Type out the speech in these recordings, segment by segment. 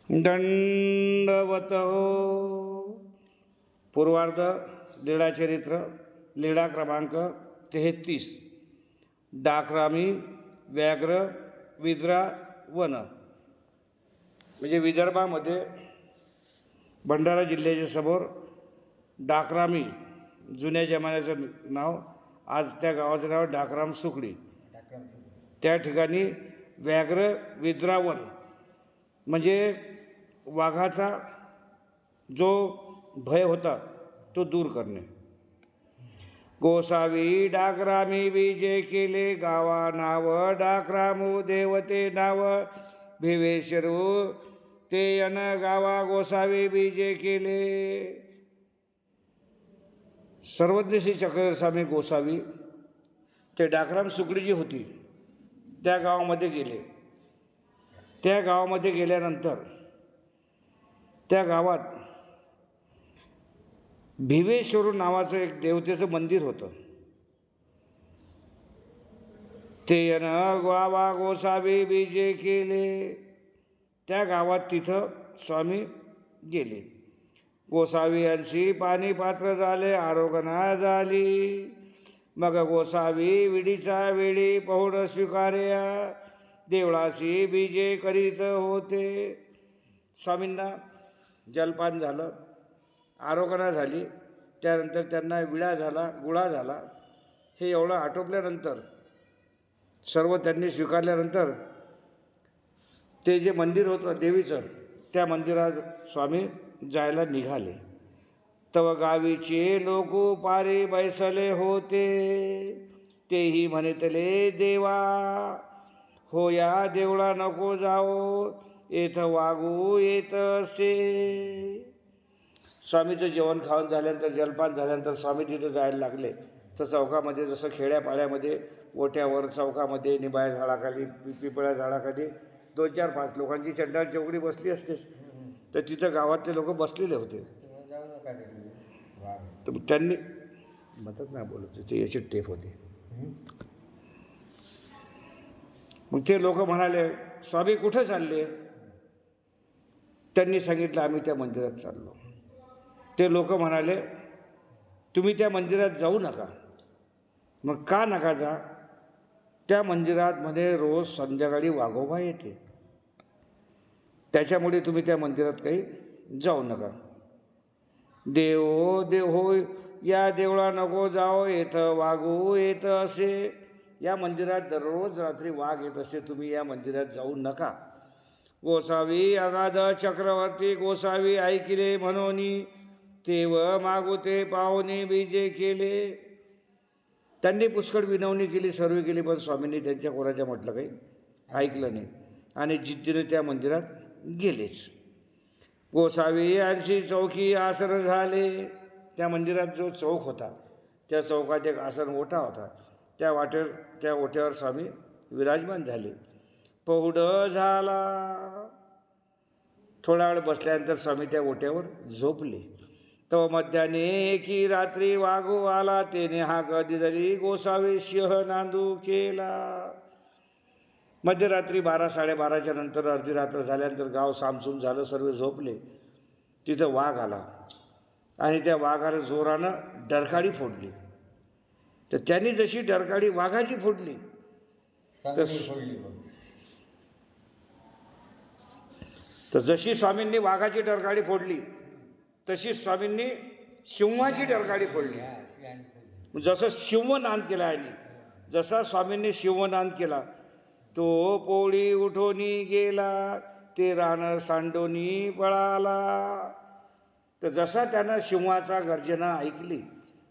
दंडवत पूर्वार्ध लीळाचरित्र लीळा क्रमांक 33 डाकरामी व्याघ्र विद्रा वन। म्हणजे विदर्भामध्ये भंडारा जिल्ह्याच्या समोर डाकरामी जुन्या जमान्याचं नाव, आज त्या गावाचं नाव डाकराम सुकडी। त्या ठिकाणी व्याघ्र विद्रा वन म्हणजे वाघाचा जो भय होता तो दूर करणे। गोसावी डाकरामी विजय केले, गावा नाव डाकरामू देवते नाव भिवेश्वरू ते अन गावा गोसावी विजय केले। सर्वज्ञ श्री चक्रधरस्वामी गोसावी ते डाकराम सुकडी जी होती त्या गावामध्ये गेले। त्या गावामध्ये गेल्यानंतर त्या गावात भिवेश्वर नावाचं एक देवतेचं मंदिर होतं। ते अन गावा गोसावी विजय केले, त्या गावात तिथं स्वामी गेले। गोसावी यांची पाणी पात्र झाले, आरोगणा झाली। मग गोसावी विडीचा वेळी पहुड स्वीकार्या, देवळाशी विजय करीत होते। स्वामींना जलपान झालं, आरोगणा झाली, त्यानंतर त्यांना विडा झाला, गुळा झाला। हे एवढं आटोपल्यानंतर सर्व त्यांनी स्वीकारल्यानंतर ते जे मंदिर होतं देवीचं, त्या मंदिरात स्वामी जायला निघाले। तव गावीचे लोक पारी बैसले होते, तेही म्हणतले देवा हो या देवळा नको जाओ, येथ वागू येत असे। स्वामीचं जेवण खाऊन झाल्यानंतर जलपान झाल्यानंतर स्वामी तिथं जायला लागले। तर चौकामध्ये जसं खेड्यापाड्यामध्ये ओट्यावर चौकामध्ये निंबाळ्या झाडाखाली पिपळ्या झाडाखाली 2-4-5 लोकांची चंडाळ चौकडी बसली असते, तर तिथं गावातले लोक बसलेले होते। तर त्यांनी म्हणतात ना बोलत ते याची टेप होती। मग ते लोक म्हणाले स्वामी कुठं चालले? त्यांनी सांगितलं आम्ही त्या मंदिरात चाललो। ते लोक म्हणाले तुम्ही त्या मंदिरात जाऊ नका। मग का नका जा? त्या मंदिरात मध्ये रोज संध्याकाळी वाघोबा येते, त्याच्यामुळे तुम्ही त्या मंदिरात काही जाऊ नका। देव देव हो या देवळा नको जाओ, येथ वाघू येत असे। या मंदिरात दररोज रात्री वाघ येत असते, तुम्ही या मंदिरात जाऊ नका। गोसावी अगाध चक्रवर्ती गोसावी ऐकिले म्हणून, तेव मागुते पाहुणे विजय केले। त्यांनी पुष्कळ विनवणी केली, सर्व केली, पण स्वामींनी त्यांच्या कोणाच्या म्हटलं काही ऐकलं नाही आणि जिद्दीने त्या मंदिरात गेलेच। गोसावी यांची चौकी आसन झाले, त्या मंदिरात जो चौक होता त्या चौकात एक आसन ओटा होता, त्या ओट्यावर स्वामी विराजमान झाले। पहुड झाला, थोडा वेळ बसल्यानंतर स्वामी त्या ओट्यावर झोपले। तो मध्याने एकी रात्री वाघू आला, तेने हाक दिली गोसावी सिंह नांदू केला। मध्यरात्री 12-12:30च्या नंतर अर्धी रात्र झाल्यानंतर गाव सामसूम झालं, सर्व झोपले। तिथं वाघ आला आणि त्या वाघाने जोरानं डरकाळी फोडली। तर त्यांनी जशी डरकाळी वाघाची फोडली तर जशी स्वामींनी वाघाची डरकाळी फोडली तशी स्वामींनी सिंहाची डरकाळी फोडली। जसं सिंहनाद केला आहे, जसा स्वामींनी सिंहनाद केला तो पोळी उठोनी गेला, ते रान सांडोनी पळाला। तर जसा त्यानं सिंहाचा गर्जना ऐकली,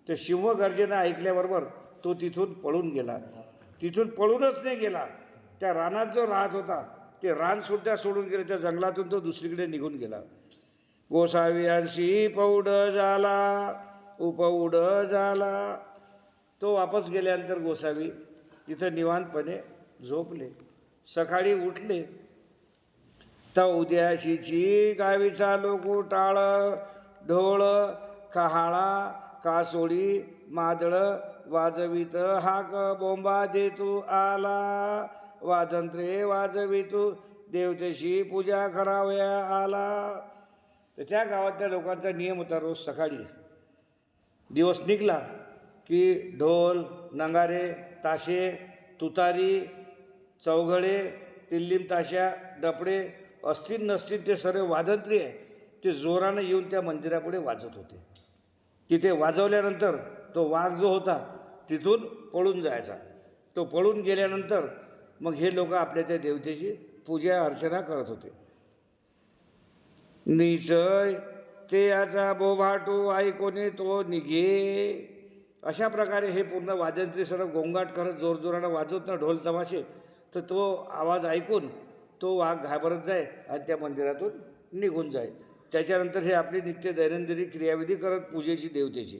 तर सिंह गर्जना ऐकल्याबरोबर तो तिथून पळून गेला। तिथून पळूनच नाही गेला, त्या रानात जो राहत होता ते रान सुद्धा सोडून गेले, त्या जंगलातून तो दुसरीकडे निघून गेला। गोसाव्यांशी पौड झाला उपौड झाला। तो वापस गेल्यानंतर गोसावी तिथं निवांतपणे झोपले। सकाळी उठले तर उद्याशीची गावीचा लोक टाळ, ढोळ कहाळा कासोळी मादळ वाजवित हाक बोंबा देतू आला। वाजंत्रे वाजवितू देवतेशी पूजा करावया आला. तर त्या गावातल्या लोकांचा नियम होता, रोज सकाळी दिवस निघला की ढोल, नगारे, ताशे, तुतारी, चौघडे, तिल्लीम ताशा, डपडे असतील नसतील ते सर्व वाजंत्री आहे ते जोरानं येऊन त्या मंदिरापुढे वाजत होते. तिथे वाजवल्यानंतर तो वाघ जो होता तिथून पळून जायचा. तो पळून गेल्यानंतर मग हे लोक आपल्या त्या देवतेची पूजा अर्चना करत होते. नीच ते याचा बोभाटू ऐकोने तो निघे. अशा प्रकारे हे पूर्ण वाजंत्री सर्व गोंगाट करत जोरजोरानं वाजवत ना ढोल तमाशे, तर तो आवाज ऐकून तो वाघ घाबरत जाय आणि त्या मंदिरातून निघून जाय. त्याच्यानंतर हे आपली नित्य दैनंदिन क्रियाविधी करत पूजेची देवतेची.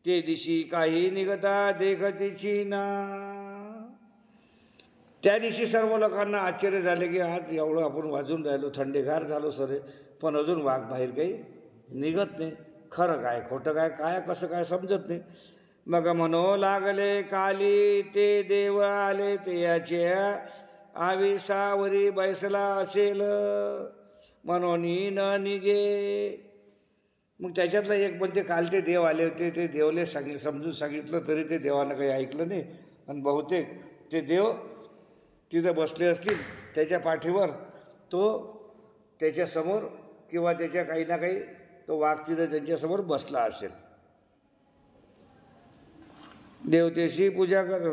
ते दिशी काही निघता देखतीची ना. त्या दिवशी सर्व लोकांना आश्चर्य झाले की आज एवढं आपण वाजून राहिलो, थंडेगार झालो सरे, पण अजून वाघ बाहेर काही निघत नाही. खरं काय खोटं काय काय कसं काय समजत नाही. मग म्हणो लागले काली ते देव आले ते याच्या आविसावरी बैसला असेल म्हणून न निघे. मग त्याच्यातलं एक म्हणते काल ते देव आले होते, ते देवले समजून सांगितलं तरी ते देवानं काही ऐकलं नाही. आणि बहुतेक ते देव तिथं बसले असतील, त्याच्या पाठीवर तो त्याच्यासमोर किंवा त्याच्या काही ना काही तो वाघ तिथं त्यांच्यासमोर बसला असेल. देवतेशी पूजा कर.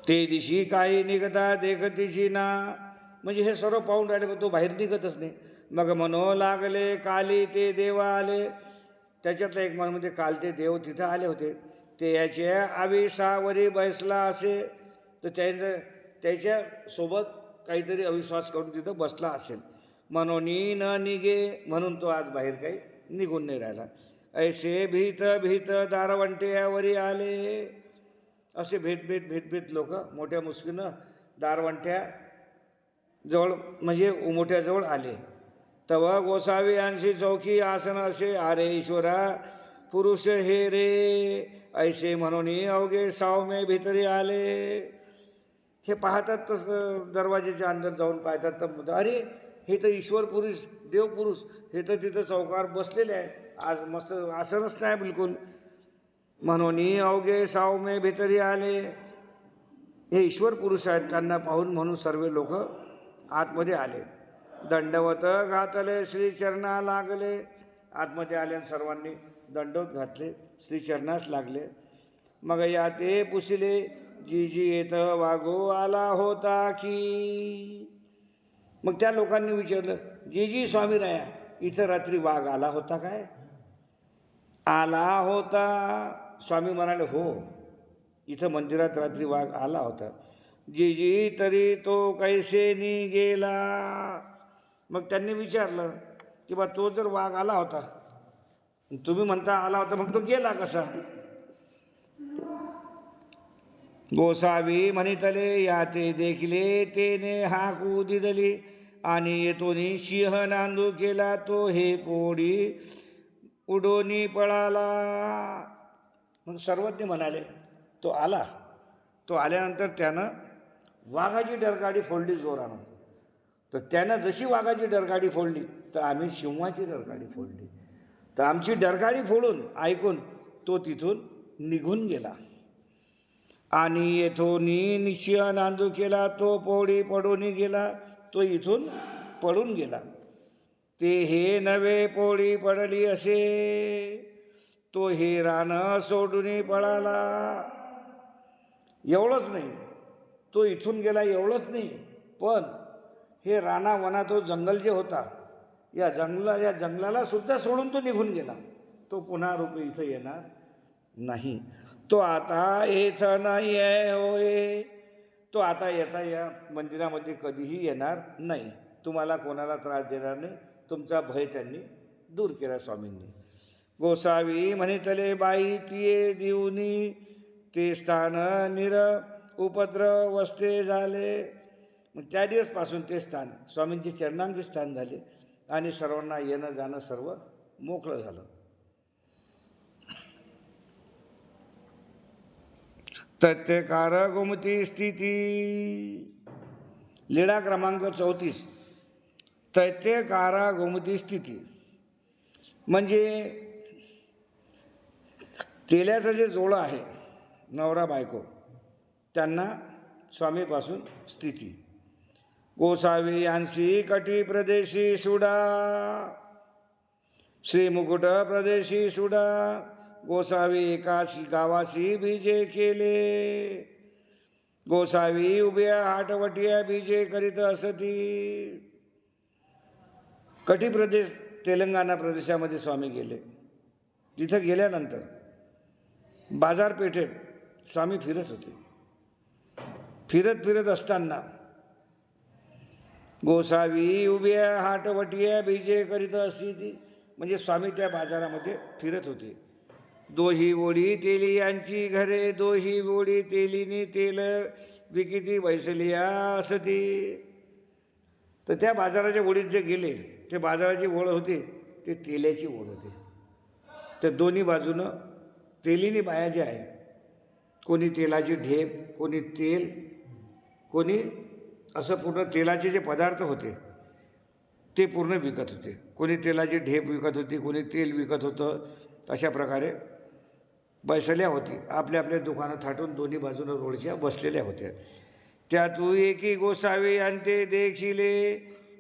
ते दिशी काही निघता देखतीशी ना. म्हणजे हे सर्व पाहून राहिले पण तो बाहेर निघतच नाही. मग म्हणो लागले काली ते देव आले. त्याच्यातलं एक म्हणजे काल ते देव तिथं आले होते, ते याच्या आविसावरी बैसला असे. तर त्याच्या सोबत काहीतरी अविश्वास करून तिथं बसला असेल म्हणून न निघे, म्हणून तो आज बाहेर काही निघून नाही राहिला. ऐसे भीत भीत दारवंट्यावरी आले. असे भेट लोक मोठ्या मुश्किलीनं दारवंट्या जवळ म्हणजे उमोट्याजवळ आले. तव गोसावी आणशी चौकी आसन असे आरे ईश्वरा पुरुष हे रे. ऐसे म्हणून अवघे सावमे भितरी आले. हे पाहतात तसं दरवाजेच्या अंदर जाऊन पाहतात तर अरे हे तर ईश्वर पुरुष देव पुरुष हे तर तिथं चौकावर बसलेले आहे, आज मस्त आसनच नाही बिलकुल. म्हणून अवघे सावमे भितरी आले. हे ईश्वर पुरुष आहेत, त्यांना पाहून म्हणून सर्व लोक आतमध्ये आले. दंडवत घातले श्रीचरणा लागले. आतमध्ये आले आणि सर्वांनी दंडवत घातले, श्रीचरणास लागले. मग या ते पुसिले जी जी येत वाघो आला होता की. मग त्या लोकांनी विचारलं, जी जी स्वामी राया इथं रात्री वाघ आला होता काय? आला होता. स्वामी म्हणाले हो, इथं मंदिरात रात्री वाघ आला होता. जी जी तरी तो कैसेनी गेला. मग त्यांनी विचारलं की बा तो जर वाघ आला होता, तुम्ही म्हणता आला होता, मग तो गेला कसा? गोसावी म्हणितले याते देखले तेने हाकू दिदली आणि येतोनी सिंह नांदू केला तो हे पोडी उडोनी पळाला. मग सर्वज्ञ म्हणाले तो आला. तो आल्यानंतर त्यानं वाघाची डरकाडी फोडली जोरानं. तर त्यानं जशी वाघाची डरकाडी फोडली तर आम्ही सिंहाची डरकाडी फोडली. तर आमची डरकाडी फोडून ऐकून तो तिथून निघून गेला. आणि येथोनी निश्चय नांदू केला तो पोळी पडून गेला. तो इथून पळून गेला. ते हे नवे पोळी पडली असे तो हे रान सोडून पळाला. एवढंच नाही, तो इथून गेला एवढंच नाही, पण हे राणा वना तो जंगल जे होता या जंगलाला सुद्धा सोडून तो निघून गेला. तो पुन्हा रूपे इथं येणार नाही. तो आता येथ नाही आहे होय. तो आता येता या मंदिरामध्ये कधीही येणार नाही. तुम्हाला कोणाला त्रास देणार नाही. तुमचा भय त्यांनी दूर केला स्वामींनी. गोसावी म्हणितले बाई तिये देऊनी ते स्थान निर उपद्रव वस्ते झाले. मग त्या दिवसपासून ते स्थान स्वामींचे चरणांगी स्थान झाले आणि सर्वांना येणं जाणं सर्व मोकळं झालं. तथ्यकार गोमती स्थिती. लीळा क्रमांक 34. तथ्यकारा गोमती स्थिती म्हणजे तेल्याचं जे जोडं आहे नवरा बायको त्यांना स्वामीपासून स्थिती. गोसावी यांसी कटी प्रदेशी सुडा, श्रीमुकुट प्रदेशी सुडा. गोसावी एकाशी गावासी बीजे केले, गोसावी उभ्या हाटवटिया बीजे करीत असती. कटी प्रदेश तेलंगणा प्रदेशामध्ये स्वामी गेले. तिथं गेल्यानंतर बाजारपेठेत स्वामी फिरत होते. फिरत असताना गोसावी उभ्या हाटवटिया बीजे करीत असती म्हणजे स्वामी त्या बाजारामध्ये फिरत होते. दोही ओढी तेली यांची घरे, दोही ओढी तेलीनी तेल विकिती वैसलिया असती. तर त्या बाजाराच्या ओढीत जे गेले ते बाजाराची ओढ होती ते तेल्याची ओढ होती. तर दोन्ही बाजूनं तेलीनी बाया जे आहे, कोणी तेलाची ढेप, कोणी तेल, कोणी असं पूर्ण तेलाचे जे पदार्थ होते ते पूर्ण विकत होते. कोणी तेलाची ढेप विकत होती, कोणी तेल विकत होतं. अशा प्रकारे बैसल्या होती. आपल्या आपल्या दुकानं थाटून दोन्ही बाजूनं रोडच्या बसलेल्या होत्या. त्या तू एकी गोसावी अंते देखिले,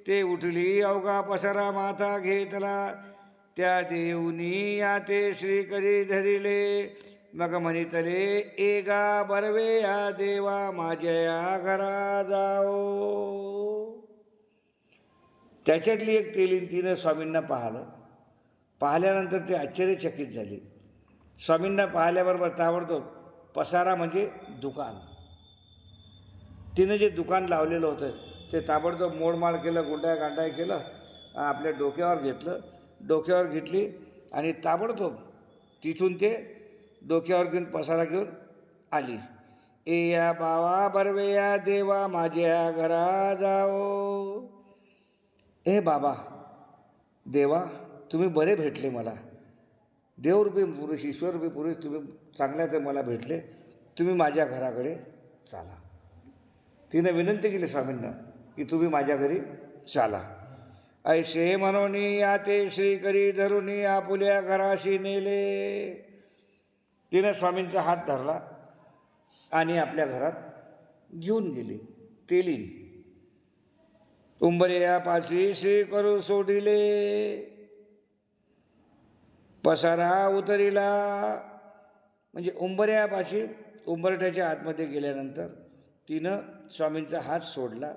ते उठली अवघा पसारा माथा घेतला. त्या देऊनी या ते श्री करी धरिले, मग म्हणितले एगा बरवे या देवा माझ्या घरा जाओ. त्याच्यातली एक तेलीन तिनं स्वामींना पाहिलं. पाहिल्यानंतर ते आश्चर्यचकित झाले. स्वामींना पाहिल्याबरोबर ताबडतोब पसारा म्हणजे दुकान, तिनं जे दुकान लावलेलं होतं ते ताबडतोब मोडमाड केलं, गुंडाय गांडाय केलं, आपल्या डोक्यावर घेतलं. डोक्यावर घेतली आणि ताबडतोब तिथून ते डोक्यावर घेऊन पसारा घेऊन आली. ए या बावा बरवे या देवा माझ्या घरा जाओ. ए बाबा देवा तुम्ही बरे भेटले मला. देवरूपी पुरुष, ईश्वररूपी पुरुष तुम्ही चांगल्या तर मला भेटले, तुम्ही माझ्या घराकडे चाला. तिनं विनंती केली स्वामींना की तुम्ही माझ्या घरी चाला. ऐसे म्हणून या ते श्री करी धरुनी आपुल्या घराशी नेले. तिनं स्वामींचा हात धरला आणि आपल्या घरात घेऊन गेली. तेलीन उंबऱ्यापाशी श्री करू सोडिले, पसारा उतरिला म्हणजे उंबऱ्यापाशी, उंबरठ्याच्या आतमध्ये गेल्यानंतर तिनं स्वामींचा हात सोडला.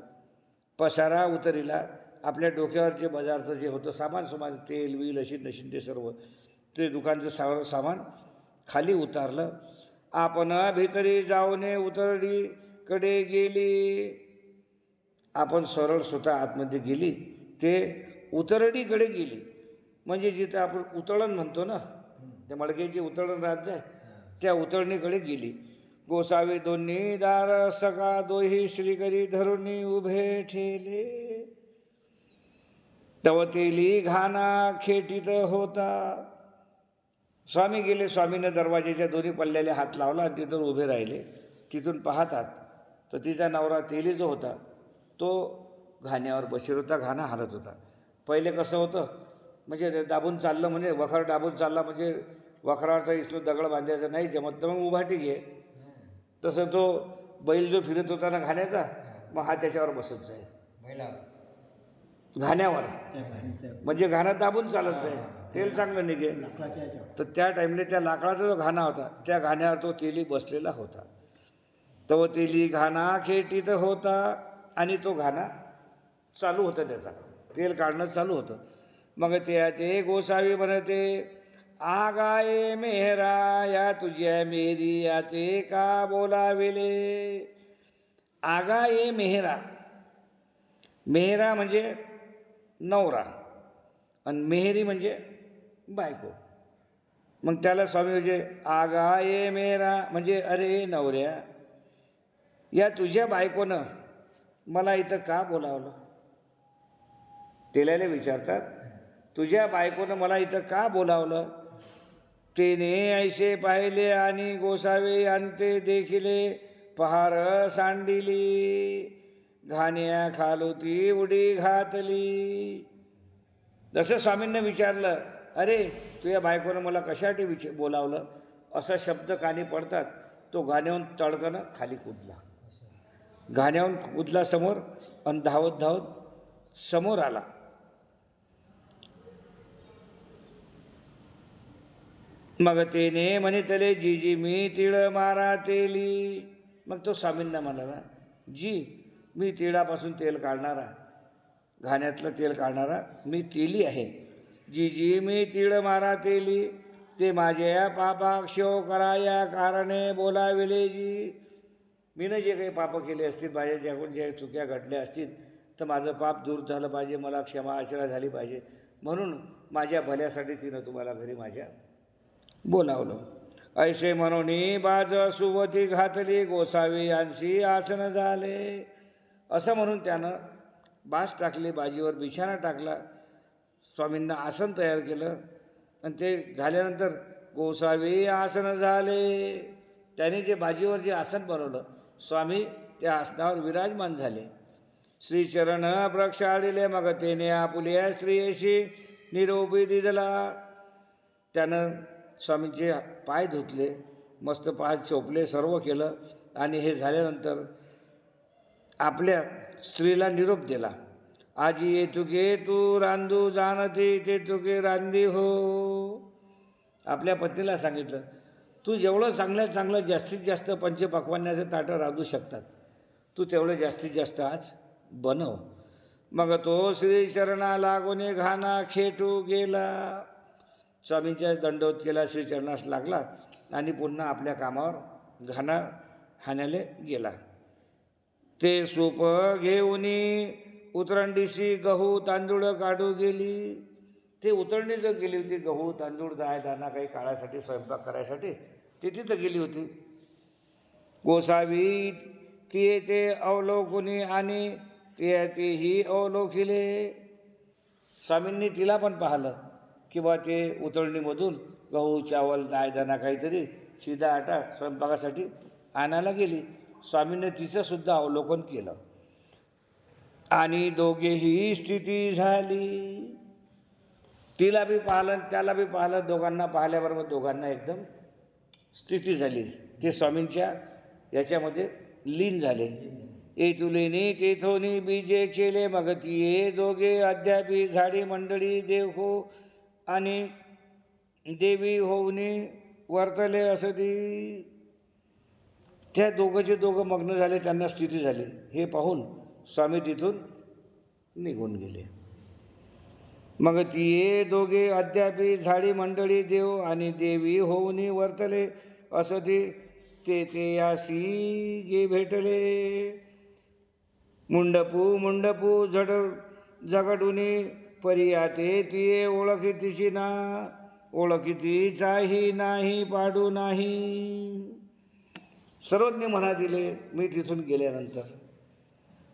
पसारा उतरिला. आपल्या डोक्यावर जे बाजारचं जे होतं सामान, तेल वील अशी नशीन ते सर्व ते दुकानचं सामान खाली उतारलं. आपण भितरी जाऊने उतरडीकडे गेली. आपण सरळ स्वतः आतमध्ये गेली, ते उतरडीकडे गेली म्हणजे जिथं आपण उतळण म्हणतो ना, त्या मडक्याची उतळण राहत जाय त्या उतरणीकडे गेली. गोसावी दोन्ही दार सका दोही श्रीकरी धरुनी उभे ठेले, तव तेली घाना खेटीत होता. स्वामी गेले. स्वामीनं दरवाजेच्या दोन्ही पल्ल्याला हात लावला आणि तिथून उभे राहिले. तिथून पाहतात तर तिचा नवरा तेली जो होता तो घाण्यावर बसेल होता, घाणा हालत होता. पहिले कसं होतं म्हणजे दाबून चाललं म्हणजे वखर दाबून चालला म्हणजे वखराचा इसलो दगड बांधायचा नाही जमत तर मग उभाटी घे. तसं तो बैल जो फिरत होता ना घाण्याचा, मग हा त्याच्यावर बसत जाईल घाण्यावर, म्हणजे घाणा दाबून चालत जाईल, तेल चांगलं निघेल. तर त्या टाईमला त्या लाकडाचा जो घाणा होता त्या घाण्यावर तो तेली बसलेला होता. तो तेली घाणा खेटीत होता आणि तो घाणा चालू होता, त्याचा तेल काढणं चालू होतं. मग ते गोसावी म्हणते आगाये मेहरा या तुझ्या मेरी या ते का बोलाविले. आगाये मेहरा, मेहरा म्हणजे नवरा आणि मेहरी म्हणजे बायको. मग त्याला स्वामी म्हणजे आगाये मेहरा म्हणजे अरे नवऱ्या, या तुझ्या बायकोनं मला इथं का बोलावलं. तेल्याला विचारतात तुझ्या बायकोनं मला इथं का बोलावलं. तेने ऐसे पाहिले आणि गोसावे अंते देखिले पहार सांडिली घाण्या खालोती उडी घातली. जसं स्वामींना विचारलं, अरे तुझ्या बायकोनं मला कशासाठी बोलावलं, असा शब्द कानी पडतात तो घाण्याहून तडकन खाली कूदला. घाण्याहून कूदला समोर आणि धावत धावत समोर आला. मग तेने म्हणितले जीजी मी तिळ मारा तेली. मग तो स्वामींना म्हणाला, जी मी तिळापासून तेल काढणारा, घाण्यातलं तेल काढणारा मी तेली आहे. जीजी मी तिळ मारा तेली ते माझ्या पापाक्षेव कराया कारणे बोलाविले जी. मीनं जे काही पाप केले असतील, माझ्या ज्याकडून ज्या चुक्या घडल्या असतील तर माझं पाप दूर झालं पाहिजे, मला क्षमा आचरा झाली पाहिजे, म्हणून माझ्या भल्यासाठी तिनं तुम्हाला घरी माझ्या बोलावलं. ऐसे म्हणून बाज सुवती घातली गोसावी यांशी आसन झाले. असं म्हणून त्यानं बाज टाकली, बाजीवर बिछाना टाकला, स्वामींना आसन तयार केलं आणि ते झाल्यानंतर गोसावी आसन झाले. त्याने जे बाजीवर जे आसन बनवलं, स्वामी त्या आसनावर विराजमान झाले. श्रीचरण प्रक्षाळिले मग तेने आपुल्या स्त्रियेशी निरोपी दिला. त्यानं स्वामींचे पाय धुतले, मस्त पाय चोपले, सर्व केलं आणि हे झाल्यानंतर आपल्या स्त्रीला निरोप दिला. आजी ये तुके तू रांधू जाणती ते तुके रांधी हो. आपल्या पत्नीला सांगितलं, तू जेवढं चांगल्यात चांगलं जास्तीत जास्त पंचपक्वान्नाचं ताटं रांधू शकतात, तू तेवढं जास्तीत जास्त आज बनव. मग तो श्री चरणा लागून घाना खेटू गेला. स्वामींच्या दंडवत केला, श्रीचरणास लागला आणि पुन्हा आपल्या कामावर घाना हाण्याले गेला. ते सूप घेऊन उतरंडीशी गहू तांदूळ काढू गेली. ते उतरंडी जर गेली होती, गहू तांदूळ डाळ दाणा काही काढायसाठी, स्वयंपाक करायसाठी ती तिथं गेली होती. गोसावी ते अवलोकुनी आणि तेही अवलोकिले. स्वामींनी तिला पण पाहिलं की बा ते उतरणीमधून गहू चावल डाळ दाणा काहीतरी शिदा आटा स्वयंपाकासाठी आणायला गेली. स्वामींनी तिचं सुद्धा अवलोकन केलं आणि दोघेही स्थिती झाली. तिला बी पाहिलं, त्याला बी पाहिलं, दोघांना पाहिल्याबरोबर दोघांना एकदम स्थिती झाली. ते स्वामींच्या याच्यामध्ये लीन झाले. तुलेनी तेथोनी बीजे केले मग तिये दोघे अद्यापी झाडी मंडळी देव हो आणि देवी होऊनी वर्तले असती. त्या दोघंचे दोघं मग्न झाले, त्यांना स्थिती झाली. हे पाहून स्वामी तिथून निघून गेले. मग तिये दोघे अद्यापी झाडी मंडळी देव आणि देवी होऊनी वर्तले असती. ते यासी गे भेटले. मुंडपू झड जगडुनी परियाते तिये ओळखीतीची ना. ओळखीतीचाही नाही पाडू नाही. सर्वज्ञ म्हणा दिले. मी तिथून गेल्यानंतर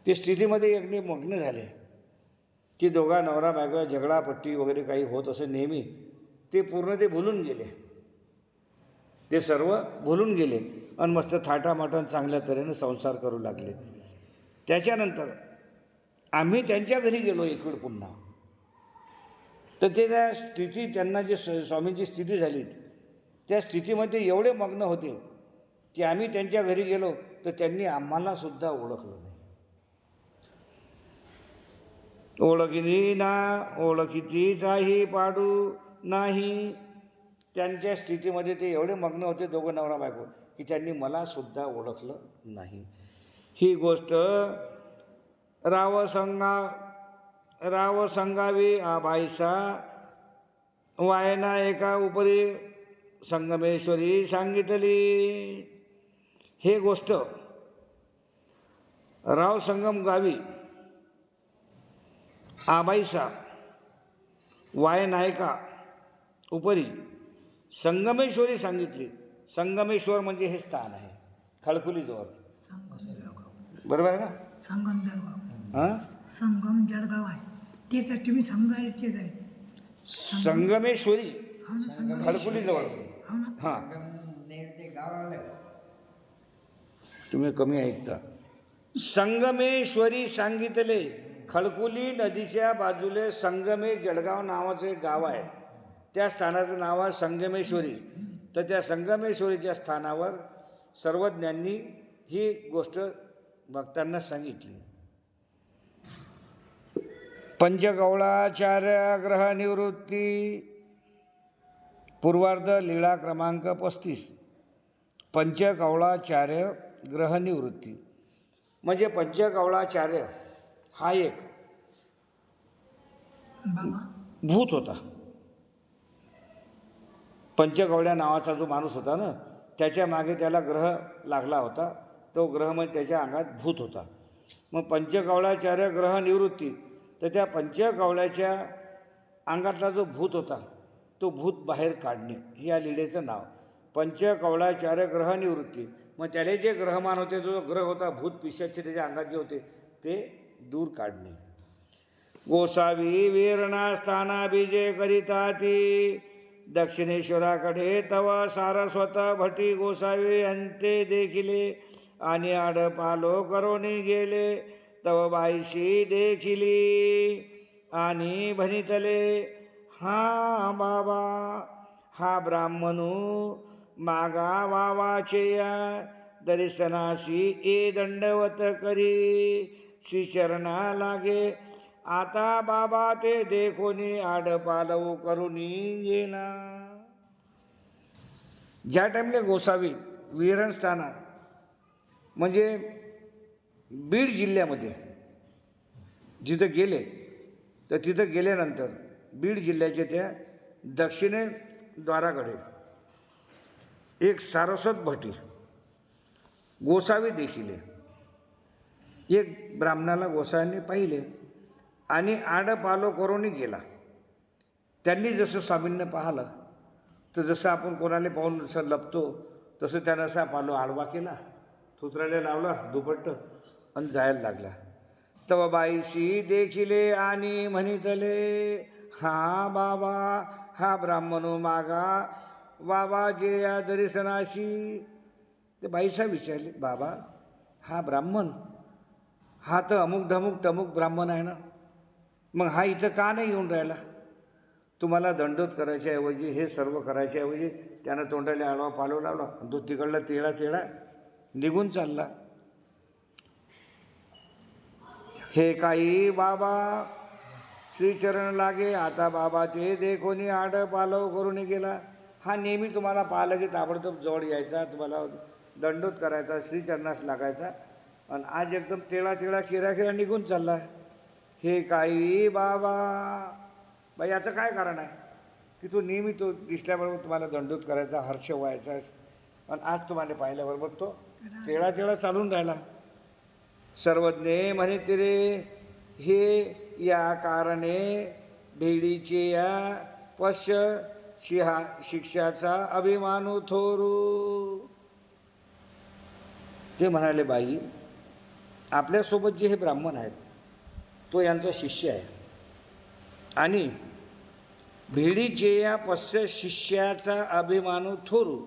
ते स्थितीमध्ये अगदी मग्न झाले की दोघा नवरा बायको झगडापट्टी वगैरे काही होत असे नेहमी, ते पूर्ण ते भुलून गेले. ते सर्व भुलून गेले आणि मस्त थाटामाटान चांगल्या तऱ्हेने संसार करू लागले. त्याच्यानंतर आम्ही त्यांच्या घरी गेलो इकडं पुन्हा. तर ते त्या स्थिती, त्यांना जे स्वामींची स्थिती झाली त्या स्थितीमध्ये एवढे मग्न होते की आम्ही त्यांच्या घरी गेलो तर त्यांनी आम्हाला सुद्धा ओळखलं नाही. ओळखली ना ओळखीतीचाही पाडू नाही. त्यांच्या स्थितीमध्ये ते एवढे मग्न होते दोघं नवरा बायको की त्यांनी मला सुद्धा ओळखलं नाही. ही गोष्ट राव संगावी आबाईसा वायना एका उपरी संगमेश्वरी सांगितली. हे गोष्ट राव संगम गावी आबाईसा वायनायका उपरी संगमेश्वरी सांगितली. संगमेश्वर म्हणजे हे स्थान आहे खळकुलीजवळ, बरोबर आहे ना. संगम जळगाव. हां, संगम जळगाव आहे ते तुम्ही सांगायचे काय. संगमेश्वरी खळकुलीजवळ. हो ना. हां संगमनेर ते गाव आलं. तुम्ही कमी ऐकता. संगमेश्वरी सांगितले. खळकुली नदीच्या बाजूले संगमे जळगाव नावाचं एक गाव आहे. त्या स्थानाचं नाव आहे संगमेश्वरी. तर त्या संगमेश्वरीच्या स्थानावर सर्वज्ञांनी ही गोष्ट भक्तांना सांगितली. पंचकवळाचार्य ग्रह निवृत्ती पूर्वार्ध लीळा क्रमांक 35. पंचकवळाचार्य ग्रह निवृत्ती म्हणजे पंचकवळाचार्य हा एक बाबा भूत होता. पंचकवड्या नावाचा जो माणूस होता ना, त्याच्या मागे त्याला ग्रह लागला होता. तो ग्रह म्हणजे त्याच्या अंगात भूत होता. मग पंचकवळाचार्य ग्रह निवृत्ती, तर त्या पंचकवळ्याच्या अंगातला जो भूत होता तो भूत बाहेर काढणे हे या लीळेचं नाव. पंचकवळाचार्य ग्रह निवृत्ती, मग त्याला जे ग्रहमान होते, जो ग्रह होता भूत पिशाचे त्याच्या अंगात जे होते ते दूर काढणे. गोसावी वीरणा स्थाना बीजे करिता ती दक्षिणेश्वराकडे तव सारस्वत भटी गोसावी अंते देखिले आणि आडपालो करोनी गेले तव बाईशी देखिली आणि भनितले हा बाबा हा ब्राह्मणू मागा वावाचे या दर्शनाशी ए दंडवत करी श्रीचरणा लागे आता बाबा ते देखोनी आडपालव करुनी येना. ज्या टाइमला गोसावी विहरण स्थाना म्हणजे बीड जिल्ह्यामध्ये जिथं गेले, तर तिथं गेल्यानंतर बीड जिल्ह्याच्या त्या दक्षिणेद्वाराकडे एक सारस्वत भटी गोसावी देखिले. एक ब्राह्मणाला गोसाव्यांनी पाहिले आणि आडपालो करून गेला. त्यांनी जसं स्वामींना पाहिलं, तर जसं आपण कोणाला पाहून जसं लपतो तसं त्यानं असा पालो आडवा केला, थुतरायला लावला दुपट्ट आणि जायला लागला. तव बाईशी देखिले आणि म्हणितले हा बाबा हा ब्राह्मणो मागा बाबा जे या दर्शनाशी. ते बाईसा विचारले बाबा हा ब्राह्मण हा तर अमुक ढमुक टमुक ब्राह्मण आहे ना, मग हा इथं का नाही येऊन राहिला? तुम्हाला दंडोत करायच्या ऐवजी हे सर्व करायच्या ऐवजी त्यानं तोंडाला आडवा पालो लावला, तो तिकडला तेळा तेळा निघून चालला. हे काही बाबा श्रीचरण लागे आता बाबा ते देखोनी आड पालव करून गेला. हा नेहमी तुम्हाला पाहिलं की ताबडतोब जवळ यायचा, तुम्हाला दंडोत करायचा, श्रीचरणास लागायचा, आणि आज एकदम तेळा तेळा केरा केरा निघून चालला. हे काही बाबा बाई याचं काय कारण आहे की तो नेहमी तो दिसल्याबरोबर तुम्हाला दंडोत करायचा, हर्ष व्हायचा, आणि आज तुम्हाला पाहिल्याबरोबर तो तेळा तेळा चालून राहिला. सर्वज्ञे म्हणिते रे हे या कारणे भेडीचे या पश्य शिक्षाचा अभिमानू थोरू. ते म्हणाले बाई आपल्यासोबत जे हे ब्राह्मण आहेत तो यांचा शिष्य आहे, आणि भेडीचे या पश्य शिष्याचा अभिमानू थोरू.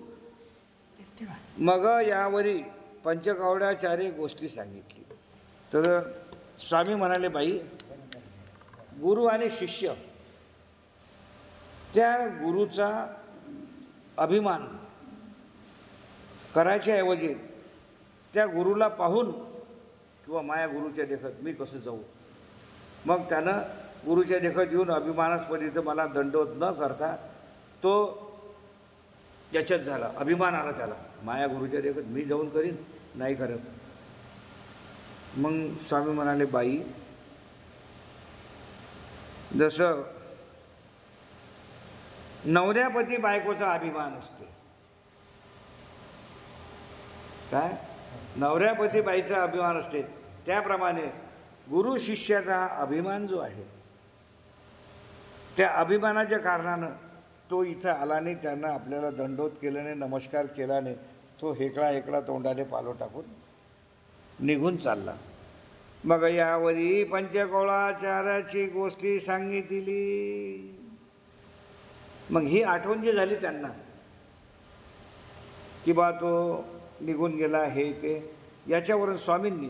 मग यावरी पंचकवड्याचार्य गोष्टी सांगितली. तर स्वामी म्हणाले बाई गुरु आणि शिष्य त्या गुरुचा अभिमान करायच्या ऐवजी त्या गुरुला पाहून किंवा माया गुरुच्या देखत मी कसं जाऊ, मग त्यानं गुरुच्या देखत येऊन अभिमानास्पदीचं मला दंडवत न करता तो याच्यात झाला, अभिमान आला त्याला, माया गुरुच्या देखत मी जाऊन करीन नाही करत. मग स्वामी म्हणाले बाई जसं नवऱ्यापती बायकोचा अभिमान असतो, काय नवऱ्यापती बाईचा अभिमान असते, त्याप्रमाणे गुरु शिष्याचा अभिमान जो आहे त्या अभिमानाच्या कारणानं तो इथं आला नाही, त्यानं आपल्याला दंडोत केलं नाही, नमस्कार केला नाही, तो हेकळा हेकळा तोंडाले पालो टाकून निघून चालला. मग यावरी पंचकवळाचार्याची गोष्टी सांगितली. मग ही आठवण जी झाली त्यांना की बा तो निघून गेला हे ते, याच्यावरून स्वामींनी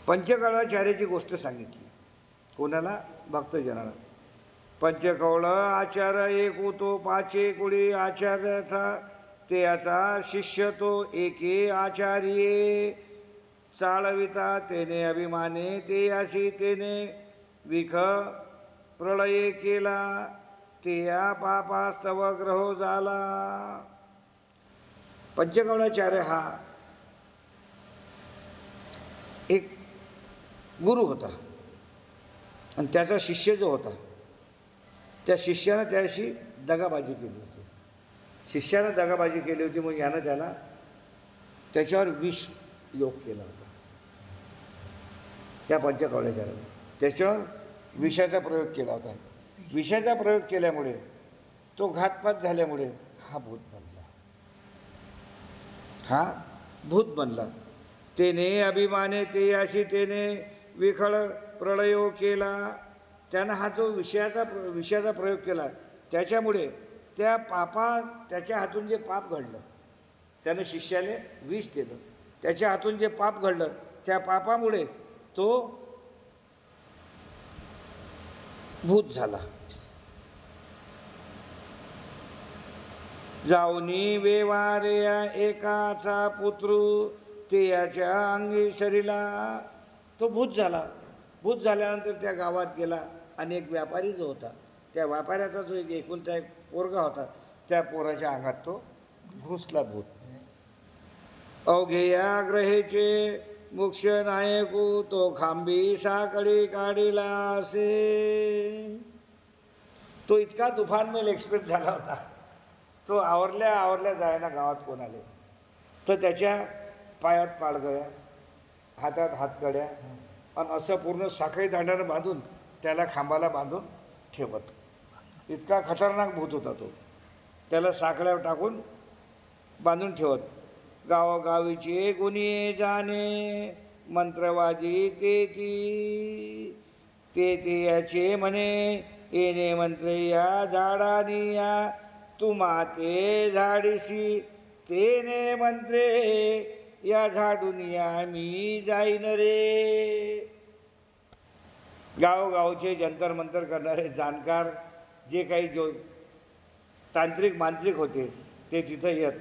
पंचकौलाचार्याची गोष्ट सांगितली. कोणाला? भक्तजनाला. पंचकौल आचार एक होतो पाचे कुळी आचार्याचा, ते याचा शिष्य तो एके आचार्ये, चालविता तेने अभिमाने ते अशी तेने विख प्रलय केला, ते या पापास्तव ग्रह झाला. पंचकौलाचार्य हा एक गुरु होता आणि त्याचा शिष्य जो होता त्या शिष्यानं त्याशी दगाबाजी केली होती. शिष्यानं दगाबाजी केली होती, मग यानं त्याला त्याच्यावर विष योग केला होता. त्या पंचकौलाचार्याने त्याच्यावर विषाचा प्रयोग केला होता. विषाचा प्रयोग केल्यामुळे तो घातपात झाल्यामुळे हा भूत बनला. हा भूत बनला. तेने अभिमाने ते अशी तेने विखळ प्रलयो केला. त्यानं हा जो विषयाचा प्रयोग केला त्याच्यामुळे त्या त्याच्या हातून जे पाप घडलं, त्यानं शिष्याने विष दिलं, त्याच्या हातून जे पाप घडलं त्या पापामुळे तो भूत झाला. जाऊनी वेवार्या एकाचा पुत्र, ते याच्या अंगी शरीला. तो भूत झाला. भूत झाल्यानंतर त्या गावात गेला आणि एक व्यापारी जो होता त्या व्यापाऱ्याचा जो एक एकुलता एक पोरगा होता, त्या पोराच्या अंगात तो घुसला भूत. अवघे या ग्रहेचे मुख्य नायकू, तो खांबी साकळी काढिला असे. तो इतका तुफानमेल एक्सप्रेस झाला होता. तो आवरल्या जायना गावात कोण आले तर त्याच्या पायात पाडगळ्या, हातात हातकड्या आणि असं पूर्ण साखळी दांड्यानं बांधून त्याला खांबाला बांधून ठेवत. इतका खतरनाक भूत होता तो. त्याला साखळ्यावर टाकून बांधून ठेवत. गावोगावीचे गुणी जाणे, मंत्रवादी ते याचे म्हणे, येणे मंत्र या झाडानिया, तुम्हा ते झाडीशी, तेने मंत्रे या झाडूनिया मी जाईन रे. गावोगावचे जंतर मंतर करणारे जाणकार जे काही जो तांत्रिक मांत्रिक होते ते तिथं येत.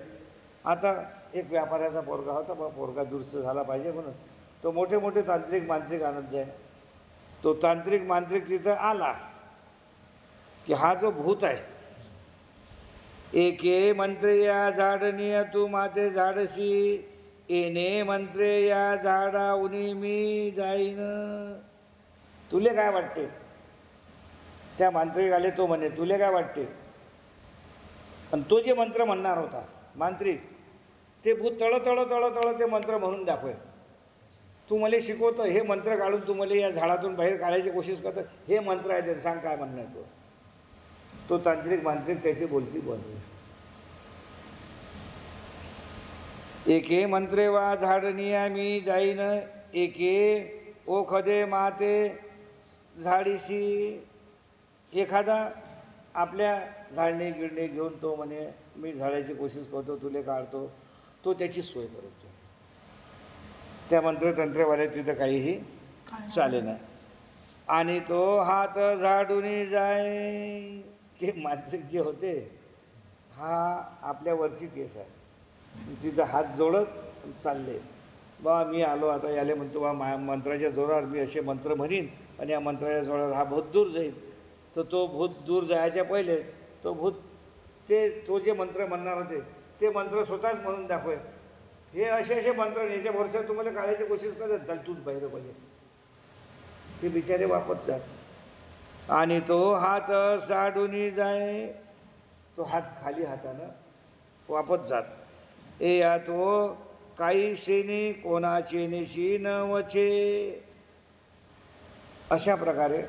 आता एक व्यापाऱ्याचा पोरगा होता, पोरगा दुरुस्त झाला पाहिजे म्हणून तो मोठे मोठे तांत्रिक मांत्रिक आणत जाय. तो तांत्रिक मांत्रिक तिथं आला की हा जो भूत आहे, एके मंत्रे या झाडनिया तू माते झाडशी, येणे मंत्रे या झाडा उनी मी जाईन. तुले काय वाटते? त्या मांत्रिक आले. तो म्हणे तुले काय वाटते? आणि तो जे मंत्र म्हणणार होता मांत्रिक, ते भूत तळ ते मंत्र म्हणून दाखवे. तू मला शिकवतो हे मंत्र काढून तू मला या झाडातून बाहेर काढायची कोशिश करतो, हे मंत्र आहे ते सांग काय म्हणणं आहे. तो तांत्रिक मांत्रिक त्याची बोलती बंद. एके मंत्रे वा झाडनिया मी जाईन, एके ओखदे माते झाडीशी. एखादा आपल्या झाडणे गिडणे घेऊन तो म्हणे मी झाडायची कोशिश करतो, तुले काढतो, तो त्याची सोय करतो. त्या मंत्रतंत्रवाल्या तिथं काहीही चाले नाही. आणि तो हात झाडून जाय. ते मांत्रिक जे होते हा आपल्यावरची केस आहे, तिथं हात जोडत चालले. बा मी आलो आता याले म्हणतो बा मंत्राच्या जोरावर मी असे मंत्र म्हणीन आणि या मंत्राच्या जोरावर हा भूत दूर जाईल. तर तो भूत दूर जायच्या पहिले तो भूत तो जे मंत्र म्हणणार होते ते मंत्र स्वतःच म्हणून दाखवे. हे असे मंत्र याच्या भरोश्यावर तुम्हाला काढायची कोशिश करत चाल तूच बाहेर पाहिजे. ते बिचारे वापस जात. आणि तो हात साडून जाय. तो हात खाली हातानं वापस जात. ए या तो काही शेनी कोणाचे नेशी न वचे. अशा प्रकारे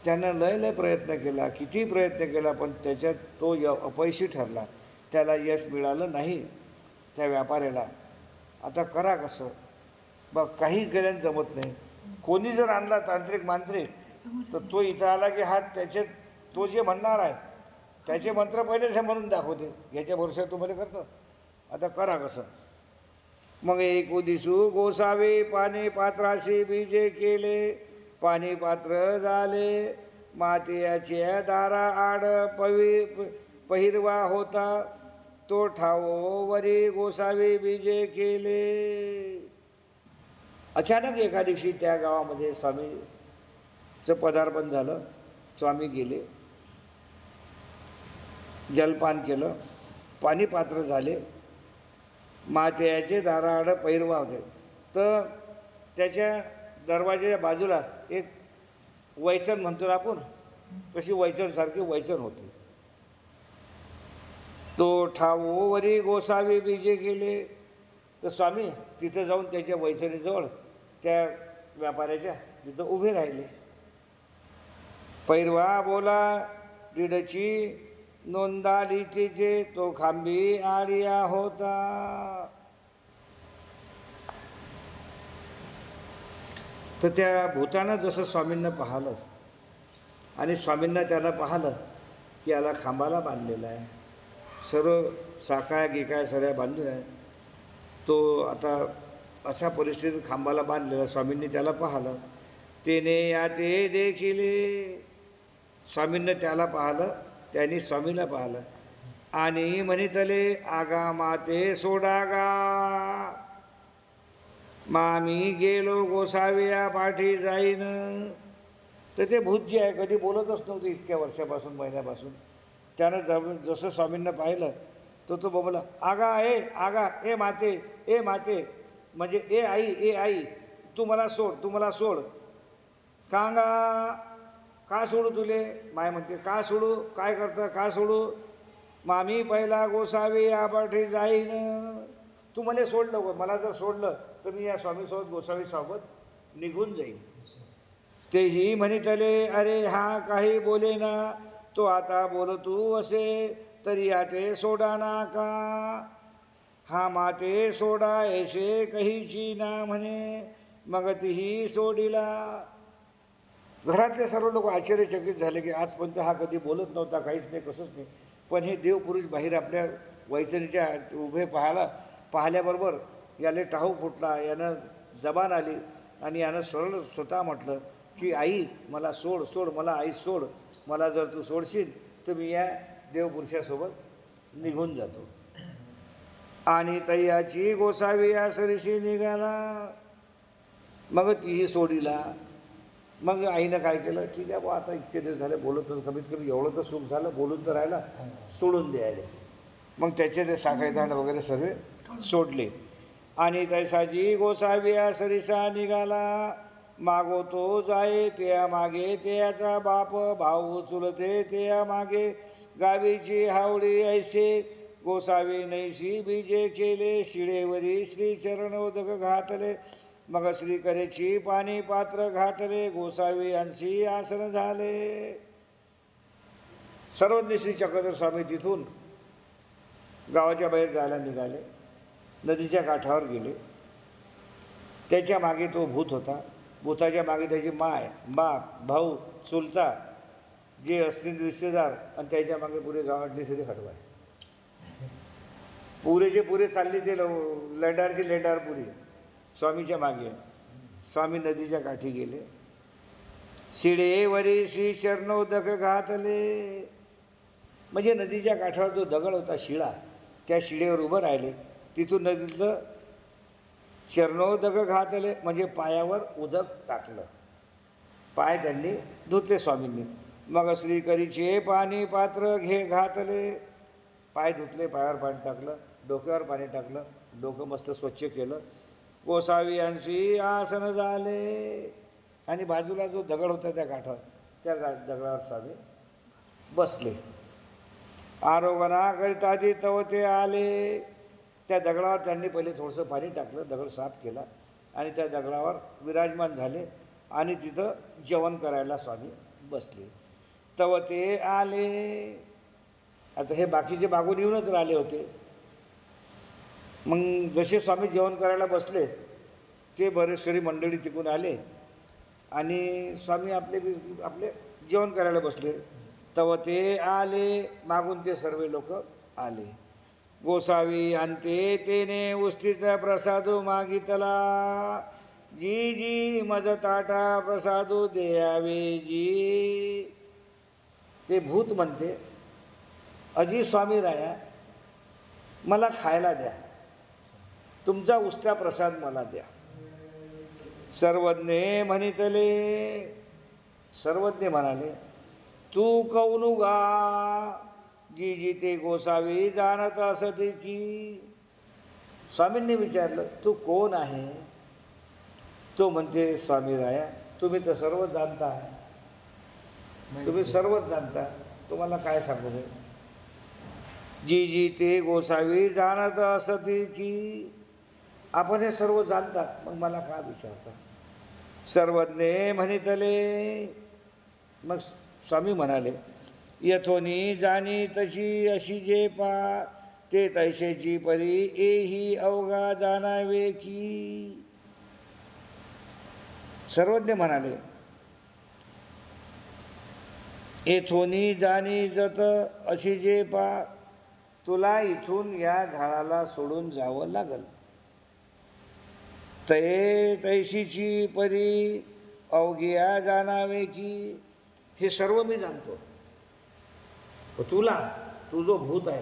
त्यानं लय प्रयत्न केला, किती प्रयत्न केला, पण त्याच्यात तो अपयशी ठरला. त्याला यश मिळालं नाही त्या व्यापाऱ्याला. आता करा कसं? बघ काही केल्यानं जमत नाही. कोणी जर आणला तांत्रिक मांत्रिक तर तो इथं आला की हात त्याचे तो जे म्हणणार आहे त्याचे मंत्र पहिलेच म्हणून दाखवते. याच्या भरोश्यावर तुम्हाला करतो आता करा कसं. मग एकू दिसू गोसावे पाणी पात्राशी बीजे केले, पाणी पात्र झाले. मातेच्या दारा आड पहिरवा होता, तो ठावो वरी गोसावी बीजे केले. अचानक एका दिवशी त्या गावामध्ये स्वामीचं पदार्पण झालं. स्वामी गेले, जलपान केलं, पाणी पात्र झाले. मातेचे दाराआड पहिरवा होते, तर त्याच्या दरवाजाच्या बाजूला एक वैचण म्हणतो आपण, तशी वैचणसारखी वैचण होती. तो ठावोवरी गोसावी बीजे गेले. तर स्वामी तिथं जाऊन त्याच्या वैचणीजवळ त्या व्यापाऱ्याच्या तिथं उभे राहिले. पैरवा बोला दीडची नोंदाली तिचे, तो खांबी आलिया होता. तर त्या भूतानं जसं स्वामींना पाहिलं आणि स्वामींना त्याला पाहिलं की याला खांबाला बांधलेला आहे, सर्व साकाय गिकाय सगळ्या बांधून आहे. तो आता अशा परिस्थितीत खांबाला बांधलेला. स्वामींनी त्याला पाहिलं. तेने या ते देखिले, स्वामींना त्याला पाहिलं, त्यांनी स्वामीला पाहिलं आणि म्हणितले आगा माते सोडागा, मामी गेलो गोसाविया पाठी जाईन. तर ते भूत जे आहे कधी बोलतच नव्हतं इतक्या वर्षापासून, महिन्यापासून. त्यानं जसं स्वामींना पाहिलं तर तो बोलला आगा ए माते, ए माते, म्हणजे ए आई तू मला सोड, तू मला सोड. कांगा का सोडू तुले? माय म्हणते का सोडू, काय करतं, का सोडू? मामी पहिला गोसावी या पाठी जाईन. तू मला सोडलं, मला जर सोडलं तर मी या स्वामीसोबत गोसावी सोबत निघून जाईन. तेही म्हणितले अरे हा काही बोले ना, तो आता बोलतू असे तरी या ते सोडा ना का. हा माते सोडा ऐसे कहीची ना म्हणे, मग तीही सोडिला. घरातले सर्व लोक आश्चर्यचकित झाले की आजपर्यंत हा कधी बोलत नव्हता, काहीच नाही, कसंच नाही. पण हे देवपुरुष बाहेर आपल्या वैचणीच्या उभे पाहिल्याबरोबर याले टाहू फुटला, यानं जबान आली आणि यानं सरळ स्वतः म्हटलं की आई मला सोड, सोड मला, आई सोड मला. जर तू सोडशील तर मी या देवपुरुषासोबत निघून जातो. आणि तयाची गोसावी या सरीशी निघाला. मग तीही सोडीला. मग आईनं काय केलं, ठीक आहे बा आता इतके दिवस झाले बोलत होतं, कमीत कमी एवढं तर सुख झालं, बोलून तर राहिला, सोडून द्यायला. मग त्याचे ते साखळीदांड वगैरे सर्व सोडले. आणि तैसाची गोसाविया सरिसा निघाला. मागो तो जाये त्या मागे, त्याचा बाप भाऊ चुलते त्या मागे. गावीची हावडी ऐसे गोसावी नैसी बीजे केले. शिळेवरी श्री चरणोदक घातले, मग श्री करेची पाणी पात्र घातले. गोसावी अंशी आसन झाले. सर्वज्ञ श्री चक्रधर स्वामी तिथून गावाच्या बाहेर जायला निघाले. नदीच्या काठावर गेले. त्याच्या मागे तो भूत होता. भूताच्या मागे त्याची माय, बाप, भाऊ, चुलता, जे असतील रिश्तेदार, आणि त्याच्या मागे पुरे गावातली सगळी हटवाय. पुरेचे पुरे चालली ते लेंडारची लेंडार पुरी स्वामीच्या मागे. स्वामी नदीच्या काठी गेले. शिळेवरी श्री चरणोदक घातले, म्हणजे नदीच्या काठावर जो दगड होता शिळा, त्या शिळेवर उभं राहिले. तिथून नदीचं चरणोदक घातले, म्हणजे पायावर उदक टाकलं. पाय त्यांनी धुतले स्वामींनी. मग श्रीकरीचे पाणी पात्र घातले. पाय धुतले, पायावर पाणी टाकलं, डोक्यावर पाणी टाकलं, डोकं मस्त स्वच्छ केलं. गोसावी अंशी आसन झाले. आणि बाजूला जो दगड होता त्या काठावर, त्या दगडावर स्वामी बसले. आरोगणा करिता तव ते आले. त्या दगडावर त्यांनी पहिले थोडंसं पाणी टाकलं, दगड साफ केला आणि त्या दगडावर विराजमान झाले आणि तिथं जेवण करायला स्वामी बसले. तव ते आले. आता हे बाकीचे मागून येऊनच राहिले होते. मग जसे स्वामी जेवण करायला बसले, ते बरेचसे मंडळी तिकून आले आणि स्वामी आपले जेवण करायला बसले. तव ते आले. मागून ते सर्व लोक आले. गोसावी अंते तेने उष्टीचा प्रसादू मागितला, जी जी मज ताटा प्रसादू द्यावे जी. ते भूत म्हणते, अजी स्वामी राया मला खायला द्या, तुमचा उष्टा प्रसाद मला द्या. सर्वज्ञ म्हणितले, सर्वज्ञ म्हणाले, तू कौनु गा, जी जी ते गोसावी जाणत असते की. स्वामींनी विचारलं, तू कोण आहे? तो म्हणते, स्वामी राया तुम्ही तर सर्व जाणता, तुम्ही सर्वच जाणता, तुम्हाला काय सांगू मी. जी जी ते गोसावी जाणत असते की. आपण हे सर्व जाणता, मग मला काय विचारता. सर्वज्ञ म्हणितले, मग स्वामी म्हणाले, यथोनी जाणी तशी अशी जे पा, ते तैसेची परी एही अवघा जाणावे की. सर्वज्ञ म्हणाले, येथोनी जाणी जत अशी जे पा, तुला इथून या झाडाला सोडून जावं लागल. तये तैशीची परी अवघिया जाणावे की. हे सर्व मी जाणतो, तुला, तू जो भूत आहे,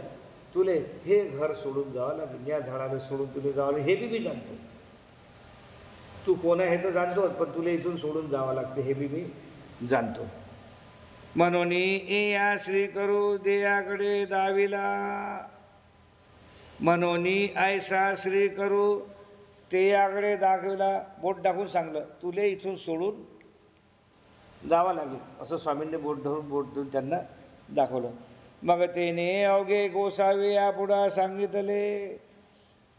तुले हे घर सोडून जावं लागेल, या झाडाला सोडून तुला जावं लागेल, हे बी मी जाणतो. तू कोण आहे हे तर जाणतो, पण तुला इथून सोडून जावं लागते हे बी मी जाणतो. म्हणून या श्री करू देयाकडे दाविला, म्हणून ऐसा श्री करू ते याकडे दाखविला. बोट दाखवून सांगलं, तुले इथून सोडून जावं लागेल, असं स्वामींनी बोट धरून त्यांना दाखवलं. मग तेने अवघे गोसावी यापुढा सांगितले.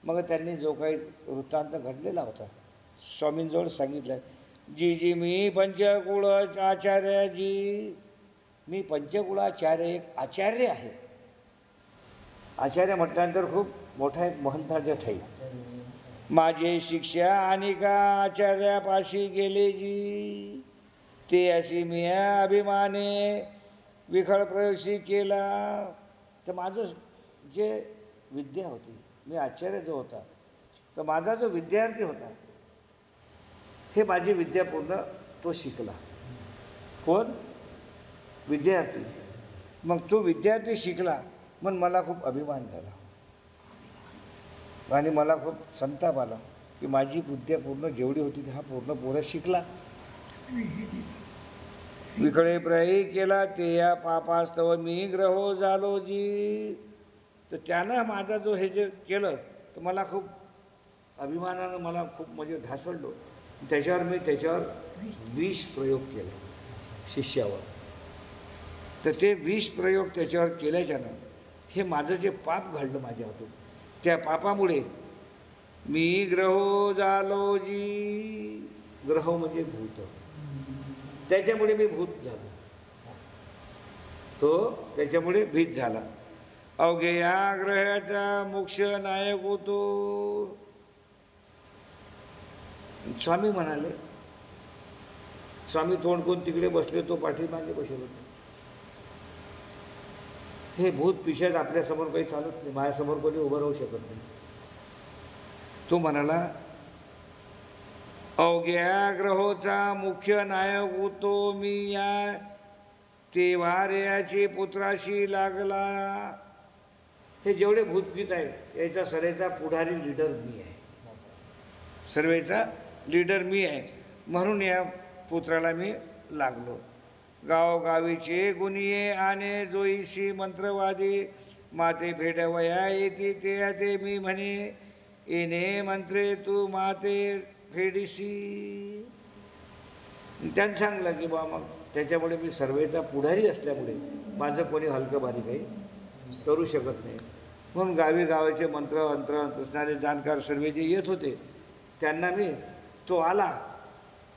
मग त्यांनी जो काही वृत्तांत घडलेला होता स्वामींजवळ सांगितलं. जी जी मी पंचकुळ आचार्याजी, मी पंचकुळाचार्य एक आचार्य आहे. आचार्य म्हटल्यानंतर खूप मोठा एक महंताचा ठाई. माझे शिक्षा आणि का आचार्यापाशी गेले जी, ते अशी मी अभिमाने विखळ प्रयोगशी केला. तर माझं जे विद्या होती, मी आचार्य जो होता, तर माझा जो विद्यार्थी होता, हे माझी विद्या पूर्ण तो शिकला. कोण? विद्यार्थी. मग तो विद्यार्थी शिकला म्हणून मला खूप अभिमान झाला आणि मला खूप संताप आला की माझी विद्या पूर्ण जेवढी होती ती हा पूर्ण पोरं शिकला. विकळे प्रही केला ते या पापास्तव मी ग्रहो झालो जी. तर त्यानं माझा जो हे जे केलं तर मला खूप अभिमानानं मला खूप म्हणजे ढासळलो. त्याच्यावर विष प्रयोग केला शिष्यावर. तर ते विष प्रयोग त्याच्यावर केल्याच्यानं हे माझं जे पाप घडलं माझ्या हातून, त्या पापामुळे मी ग्रहो झालो जी. ग्रह म्हणजे भूत, त्याच्यामुळे मी भूत झालो. तो त्याच्यामुळे भीत झाला. अवघे या ग्रहाचा मोक्ष नायक होतो. स्वामी म्हणाले, स्वामी तोंड कोण तिकडे बसले, तो पाठीमागे बसले होते. हे भूत पिशाच आपल्यासमोर काही चालत नाही, माझ्यासमोर कोणी उभं राहू शकत नाही. तो म्हणाला, अवघ्या ग्रहोचा मुख्य नायक होतो मी या, तेव्हा रेयाचे पुत्राशी लागला. हे जेवढे भूतगीत आहेत याचा सरेचा पुढारी लीडर मी आहे, सर्वेचा लीडर मी आहे. म्हणून या पुत्राला मी लागलो. गावोगावीचे गुणिये आणे जोईशी मंत्रवादी, माते भेटवया येते ते मी म्हणे, येणे मंत्रे तू माते फेडीशी. त्यानं सांगलं की बा मग त्याच्यामुळे मी सर्वेचा पुढारी असल्यामुळे माझं कोणी हलकं बारी काही करू शकत नाही. म्हणून गावी गावाचे मंत्र अंत्र असणारे जाणकार सर्वे जे येत होते त्यांना मी, तो आला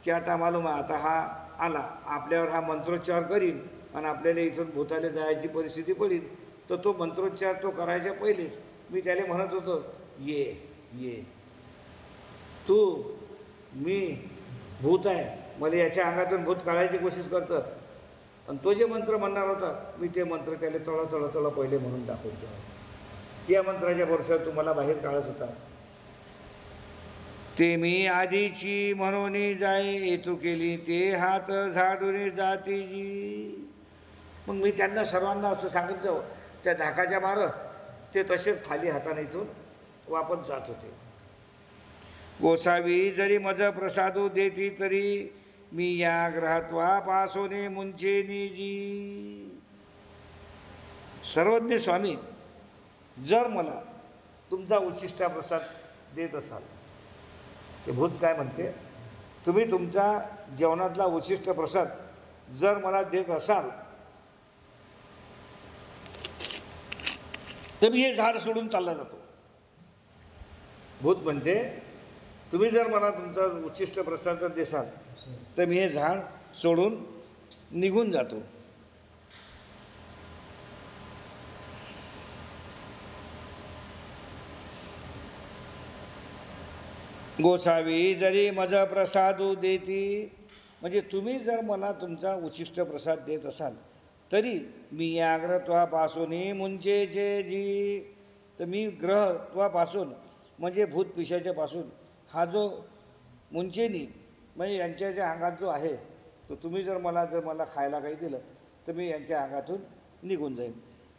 की आता मालूम आहे, आता हा आला आपल्यावर हा मंत्रोच्चार करीन आणि आपल्याला इथून भूताला जायची परिस्थिती पडेल, तर तो मंत्रोच्चार तो करायच्या पहिलेच मी त्याला म्हणत होतो, ये ये तू, मी भूत आहे, मला याच्या अंगातून भूत काढायची कोशिश करतं. आणि तो जे मंत्र म्हणणार होता मी ते मंत्र त्याला तळ पहिले म्हणून दाखवतो. त्या मंत्राच्या भरोश्यावर तुम्हाला बाहेर काढत होता. ते मी आधीची म्हणून जाई येतू केली ते हात झाडून जाती जी. मग मी त्यांना सर्वांना असं सांगत जाऊ त्या धाकाच्या मारं ते तसेच खाली हाताने इथून वापस जात होते. गोसावी जरी मज प्रसादू देती तरी मी या ग्रहत्वा पासोने मुंचे जी. सर्वज्ञ स्वामी, जर मला तुमचा उच्छिष्टा प्रसाद देत असाल, ते भूत काय म्हणते, तुम्ही तुमचा जेवणातला उच्छिष्ट प्रसाद जर मला देत असाल तर मी हे झाड सोडून चालला जातो. भूत म्हणते तुम्ही जर मला तुमचा उच्छिष्ट प्रसाद देसाल तर मी हे झाड सोडून निघून जातो. गोसावी जरी मज प्रसादू देती, म्हणजे तुम्ही जर मला तुमचा उच्छिष्ट प्रसाद देत असाल तरी मी या ग्रहत्वापासून मुंचेचे जी. तर मी ग्रहत्वापासून म्हणजे भूत पिशाच्या पासून हा जो मुंचेनी म्हणजे यांच्या ज्या अंगात जो आहे तो तुम्ही जर मला खायला काही दिलं तर मी यांच्या अंगातून निघून जाईन.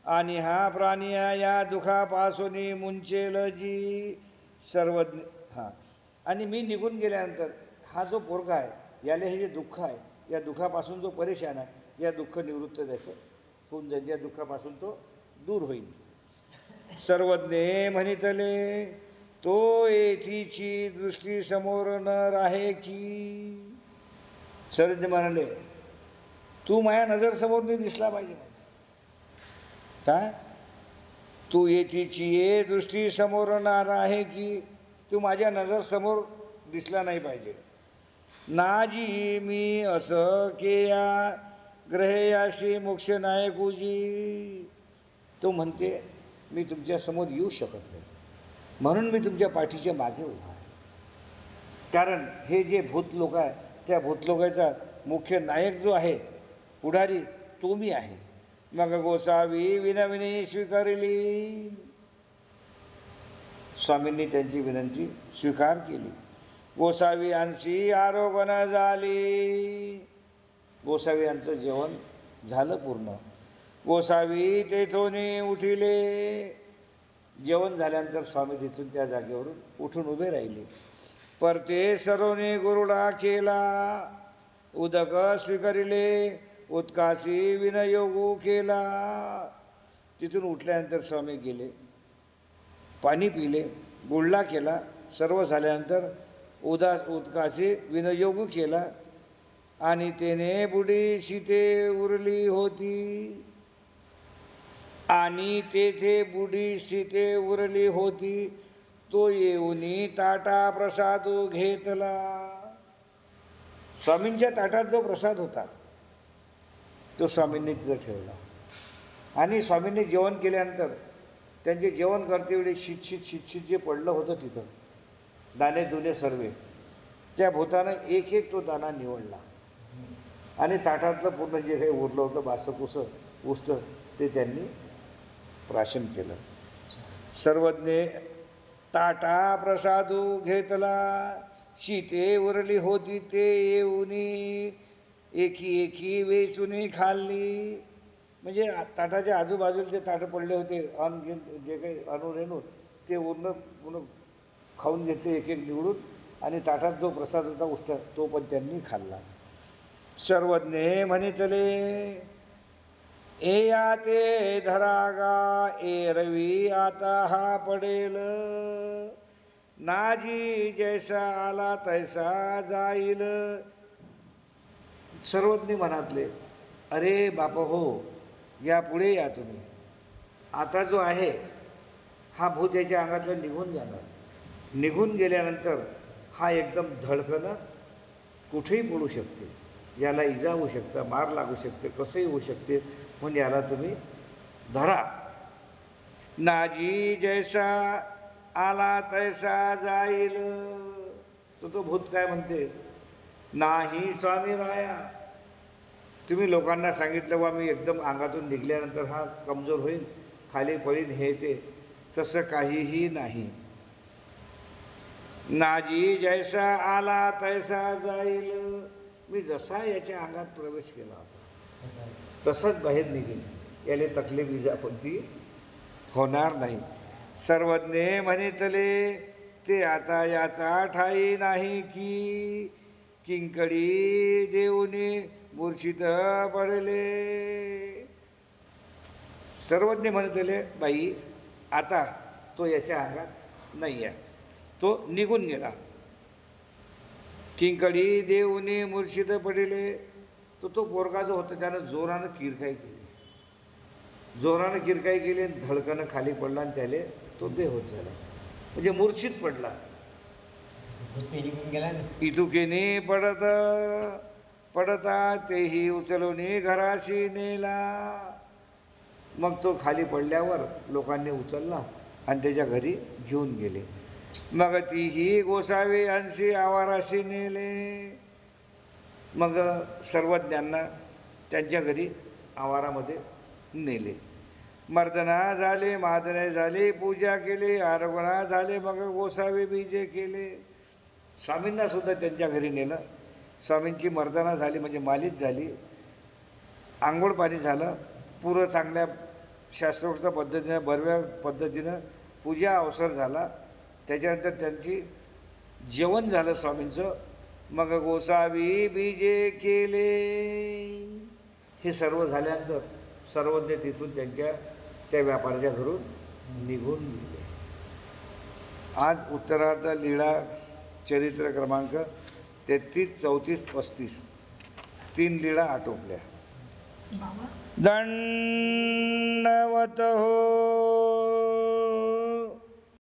आणि हा प्राणी या दुखापासून मुंचेल जी. सर्वज्ञ हां, आणि मी निघून गेल्यानंतर हा जो पोरगा आहे याला हे जे दुःख आहे या दुःखापासून जो परेशान आहे या दुःख निवृत्त त्याचं होऊन जाईल, या दुःखापासून तो दूर होईल. सर्वज्ञ म्हणितले तो येथीची दृष्टी समोर न राहे की. सर्वज्ञ म्हणाले तू माझ्या नजर समोर नाही दिसला पाहिजे. काय तू येथीची ये दृष्टी समोर न राहे की, तू माझ्या नजर समोर दिसला नाही पाहिजे. नाजी मी असं केया ग्रहेयाशी मोक्ष नायकुजी. तो म्हणते मी तुमच्या समोर येऊ शकत नाही म्हणून मी तुमच्या पाठीच्या मागे उभा आहे. कारण हे जे भूत लोक आहे त्या भूतलोकाचा मुख्य नायक जो आहे पुढारी तो मी आहे. मग गोसावी विनविनी स्वीकारली. स्वामींनी त्यांची विनंती स्वीकार केली. गोसावी यांची आरोगण झाली. गोसावी यांचं जेवण झालं पूर्ण. गोसावी तेथून उठिले. जेवण झाल्यानंतर स्वामी तिथून त्या जागेवरून उठून उभे राहिले. परते सरोने गुरुडा केला. उदक स्वीकारिले उत्काशी विनयोगू केला. तिथून उठल्यानंतर स्वामी गेले, पाणी पिले, गुळला केला. सर्व झाल्यानंतर उत्काशी विनयोगू केला. आणि तेने बुडी शीते उरली होती. आणि तेथे बुडी शीते उरली होती. तो येऊनी ताटा प्रसाद घेतला. स्वामींच्या ताटात जो प्रसाद होता तो स्वामींनी तिथं ठेवला. आणि स्वामींनी जेवण केल्यानंतर त्यांचे जेवण करतेवेळी शीत जे पडलं होतं तिथं दाणे दुने सर्वे, त्या भूतानं एक एक तो दाणा निवडला आणि ताटातलं पूर्ण जे काही उरलं होतं बासकुसं उष्ट ते त्यांनी प्राशन केलं. सर्वज्ञ ताटा प्रसादू घेतला. शीते उरली होती ते येऊनी एकी एकी वेचुनी खाल्ली. म्हणजे ताटाच्या आजूबाजूला जे ताटं पडले होते अन्न जे काही अनुरेणू ते पूर्ण खाऊन घेतले एक एक निवडून. आणि ताटात जो प्रसाद होता उष्ट तो पण त्यांनी खाल्ला. सर्वज्ञ म्हणितले ए या ते धरागा ए रवी आता हा पडेल. नाजी जैसा आला तैसा जाईल. सर्वज्ञ मनातले अरे बाप हो या पुढे या तुम्ही. आता जो आहे हा भूत याच्या अंगातलं निघून जाणार. निघून गेल्यानंतर हा एकदम धडकन कुठेही पडू शकते. याला इजा होऊ शकतं, मार लागू शकते, कसंही होऊ शकते. म्हणून याला तुम्ही धरा. नाजी जैसा आला तैसा जाईल. तो भूत काय म्हणते, नाही स्वामी राया, तुम्ही लोकांना सांगितलं बा मी एकदम अंगातून निघल्यानंतर हा कमजोर होईल, खाली पडीन हे ते, तसं काहीही नाही. नाजी जैसा आला तैसा जाईल. मी जसा याच्या अंगात प्रवेश केला होता तसंच बाहेर निघेल. याले तकलीफ इजापत्ती होणार नाही. सर्वज्ञ म्हणितले ते आता याचा ठाई नाही की किंकडी देऊनी मूर्छित पडले. सर्वज्ञ म्हणितले बाई आता तो याच्या अंगात नाही आहे, तो निघून गेला. किंकडी देऊनी मूर्छित पडले. तो पोरगा जो होता त्यानं जोरानं किरकाई केली. जोरानं किरकाई केली, धडकनं खाली पडला आणि त्याले तो बेहोश झाला, म्हणजे मूर्छित पडला. इतुकेने पडता तेही उचलून घराशी नेला. मग तो खाली पडल्यावर लोकांनी उचलला आणि त्याच्या घरी घेऊन गेले. मग तीही गोसावी अंशी आवाराशी नेले. मग सर्वज्ञांना त्यांच्या घरी आवारामध्ये नेले. मर्दना झाले, मादने झाले, पूजा केली, आरोग्य झाले, मग गोसावी बीजे केले. स्वामींना सुद्धा त्यांच्या घरी नेलं. स्वामींची मर्दना झाली म्हणजे मालिश झाली, आंघोळ पाणी झालं, पुरं चांगल्या शास्त्रोक्त पद्धतीनं बरव्या पद्धतीनं पूजा अवसर झाला. त्याच्यानंतर त्यांची जेवण झालं स्वामींचं. मग गोसावी बीजे केले. हे सर्व झाल्यानंतर सर्वज्ञ तिथून त्यांच्या त्या व्यापाऱ्याच्या घरून निघून गेले. आज उत्तरार्ध लीळा चरित्र क्रमांक 33, 34, 35 3 लीळा आटोपल्या. बाबा दंडवत हो.